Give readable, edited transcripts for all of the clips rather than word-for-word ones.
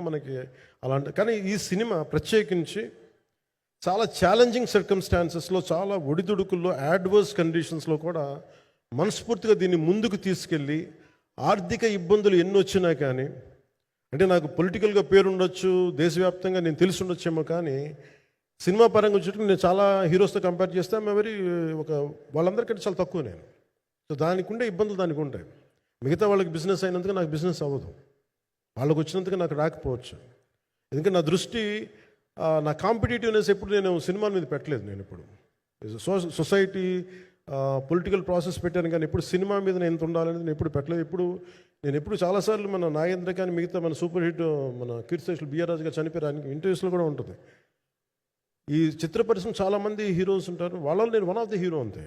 మనకి అలాంటి. కానీ ఈ సినిమా ప్రత్యేకించి చాలా ఛాలెంజింగ్ సర్కమ్స్టాన్సెస్లో, చాలా ఒడిదుడుకుల్లో, యాడ్వర్స్ కండిషన్స్లో కూడా మనస్ఫూర్తిగా దీన్ని ముందుకు తీసుకెళ్ళి, ఆర్థిక ఇబ్బందులు ఎన్ని వచ్చినా కానీ, అంటే నాకు పొలిటికల్గా పేరుండొచ్చు, దేశవ్యాప్తంగా నేను తెలిసి ఉండొచ్చేమో, కానీ సినిమా పరంగా వచ్చేటప్పుడు నేను చాలా హీరోస్తో కంపేర్ చేస్తే వెరీ వాళ్ళందరికంటే చాలా తక్కువ నేను. సో దానికి ఉండే ఇబ్బందులు దానికి ఉంటాయి. మిగతా వాళ్ళకి బిజినెస్ అయినందుకు నాకు బిజినెస్ అవ్వదు, వాళ్ళకు వచ్చినందుకు నాకు రాకపోవచ్చు. ఎందుకంటే నా దృష్టి, నా కాంపిటేటివ్నెస్ ఎప్పుడు నేను సినిమాల మీద పెట్టలేదు. నేను ఇప్పుడు సొసైటీ పొలిటికల్ ప్రాసెస్ పెట్టాను, కానీ ఎప్పుడు సినిమా మీద నేను ఎంత ఉండాలనేది నేను ఎప్పుడు పెట్టలేదు. నేను ఎప్పుడు చాలాసార్లు మన నాగేంద్ర కానీ మిగతా మన సూపర్ హిట్ మన కీర్తిశేషులు బిఆర్ రాజు గారు చనిపోయారు, ఇంటర్వ్యూస్లో కూడా ఉంటుంది. ఈ చిత్ర పరిశ్రమ చాలామంది హీరోస్ ఉంటారు, వాళ్ళలో నేను వన్ ఆఫ్ ది హీరో అంతే.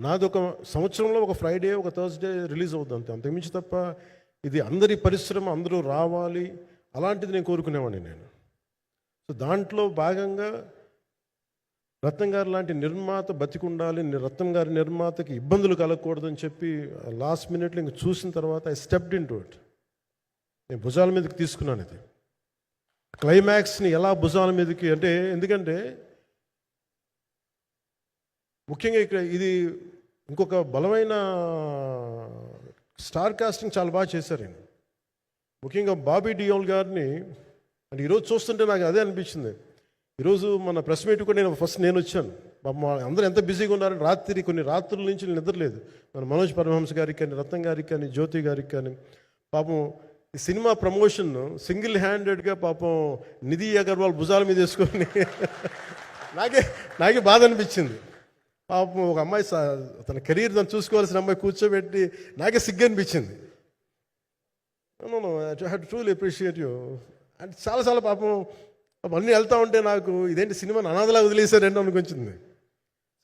నాది ఒక సంవత్సరంలో ఒక ఫ్రైడే, ఒక థర్స్డే రిలీజ్ అవుతుంది అంతే, అంతకుమించి తప్ప ఇది అందరి పరిశ్రమ, అందరూ రావాలి అలాంటిది నేను కోరుకునేవాడిని నేను. సో దాంట్లో భాగంగా రత్నం గారు లాంటి నిర్మాత బతికుండాలి, రత్నం గారి నిర్మాతకి ఇబ్బందులు కలగకూడదని చెప్పి లాస్ట్ మినిట్లో ఇంక చూసిన తర్వాత I stepped in to it. నేను భుజాల మీదకి తీసుకున్నాను ఇది. క్లైమాక్స్ని ఎలా భుజాల మీదకి అంటే, ఎందుకంటే ముఖ్యంగా ఇక్కడ ఇది ఇంకొక బలమైన స్టార్ కాస్టింగ్ చాలా బాగా చేశారు ఆయన. ముఖ్యంగా బాబీ డియోల్ గారిని అంటే ఈరోజు చూస్తుంటే నాకు అదే అనిపించింది. ఈరోజు మన ప్రెస్ మీట్ కూడా నేను వచ్చాను. అందరూ ఎంత బిజీగా ఉన్నారని కొన్ని రాత్రుల నుంచి నిద్రలేదు. మన మనోజ్ పరమహంస గారికి కానీ, రత్నం గారికి కానీ, జ్యోతి గారికి కానీ, పాపం ఈ సినిమా ప్రమోషన్ సింగిల్ హ్యాండెడ్గా పాపం నిధి అగర్వాల్ భుజాల మీద వేసుకొని నాకే బాధ అనిపించింది. పాపం ఒక అమ్మాయి తన కెరీర్ తను చూసుకోవాల్సిన అమ్మాయి కూర్చోబెట్టి నాకే సిగ్గు అనిపించింది. I have to truly appreciate you. అంటే చాలా పాపం అన్నీ వెళ్తూ ఉంటే నాకు ఇదేంటి సినిమాని అనాథలా వదిలేశారంటే అనిపించింది.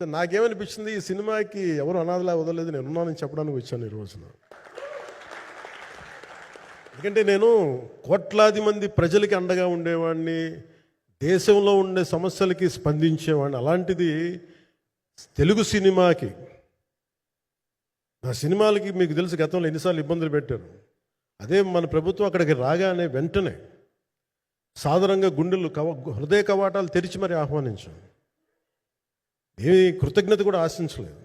సో నాకేమనిపించింది, ఈ సినిమాకి ఎవరు అనాథలా వదలలేదు, నేను ఉన్నానని చెప్పడానికి వచ్చాను ఈ రోజున. ఎందుకంటే నేను కోట్లాది మంది ప్రజలకి అండగా ఉండేవాడిని, దేశంలో ఉండే సమస్యలకి స్పందించేవాడిని. అలాంటిది తెలుగు సినిమాకి, నా సినిమాలకి మీకు తెలుసు గతంలో ఎన్నిసార్లు ఇబ్బందులు పెట్టారు. అదే మన ప్రభుత్వం అక్కడికి రాగానే వెంటనే సాధారణంగా హృదయ కవాటాలు తెరిచి మరి ఆహ్వానించాం. ఏమీ కృతజ్ఞత కూడా ఆశించలేదు.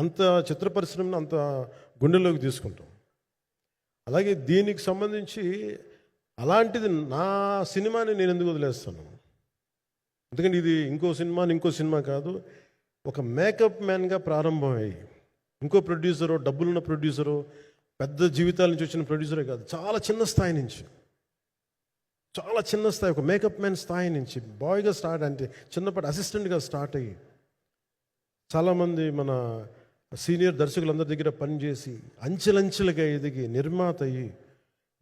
అంత చిత్ర పరిశ్రమను అంత గుండెల్లోకి తీసుకుంటాం. అలాగే దీనికి సంబంధించి అలాంటిది నా సినిమాని నేను ఎందుకు వదిలేస్తాను? ఎందుకంటే ఇది ఇంకో సినిమా కాదు. ఒక మేకప్ మ్యాన్గా ప్రారంభమయ్యి ఇంకో ప్రొడ్యూసరో, డబ్బులున్న ప్రొడ్యూసరో, పెద్ద జీవితాల నుంచి వచ్చిన ప్రొడ్యూసరే కాదు, చాలా చిన్న స్థాయి నుంచి, ఒక మేకప్ మ్యాన్ స్థాయి నుంచి బాయ్గా స్టార్ట్, అంటే చిన్నప్పటి అసిస్టెంట్గా స్టార్ట్ అయ్యి చాలామంది మన సీనియర్ దర్శకులందరి దగ్గర పనిచేసి అంచెలంచెలుగా ఎదిగి నిర్మాత అయ్యి,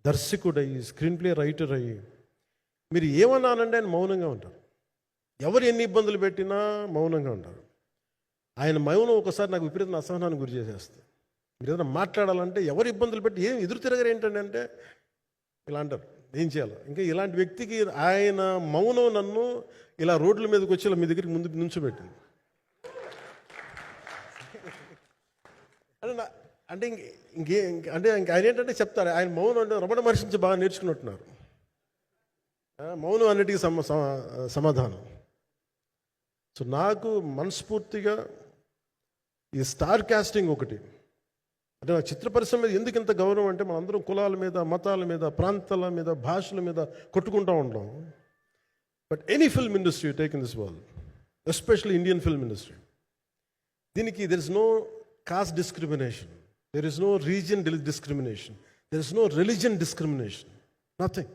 దర్శకుడయ్యి, స్క్రీన్ ప్లే రైటర్ అయ్యి, మీరు ఏమన్నానంటే ఆయన మౌనంగా ఉంటారు. ఎవరు ఎన్ని ఇబ్బందులు పెట్టినా మౌనంగా ఉంటారు. ఆయన మౌనం ఒకసారి నాకు విపరీతమైన అసహనానికి గురి చేసేస్తుంది. మీరు ఏదైనా మాట్లాడాలంటే ఎవరు ఇబ్బందులు పెట్టి ఏం ఎదురు తిరగరు ఏంటంటే అంటే ఇలా అంటారు, ఏం చేయాలి. ఇంకా ఇలాంటి వ్యక్తికి ఆయన మౌనం నన్ను ఇలా రోడ్ల మీదకి వచ్చి ఇలా మీ దగ్గరికి ముందు నుంచోబెట్టింది. అంటే ఆయన ఏంటంటే చెప్తారు, ఆయన మౌనం అంటే రమణ మహర్షి నుంచి బాగా నేర్చుకున్నట్టున్నారు. మౌనం అన్నిటికీ సమాధానం. సో నాకు మనస్ఫూర్తిగా ఈ స్టార్ కాస్టింగ్ ఒకటి, అంటే నా చిత్ర పరిశ్రమ మీద ఎందుకు ఇంత గౌరవం అంటే, మనందరం కులాల మీద, మతాల మీద, ప్రాంతాల మీద, భాషల మీద కొట్టుకుంటూ ఉంటాం. But any film industry take in this world, especially Indian film industry, దీనికి there is no caste discrimination, there is no region discrimination, there is no religion discrimination, nothing.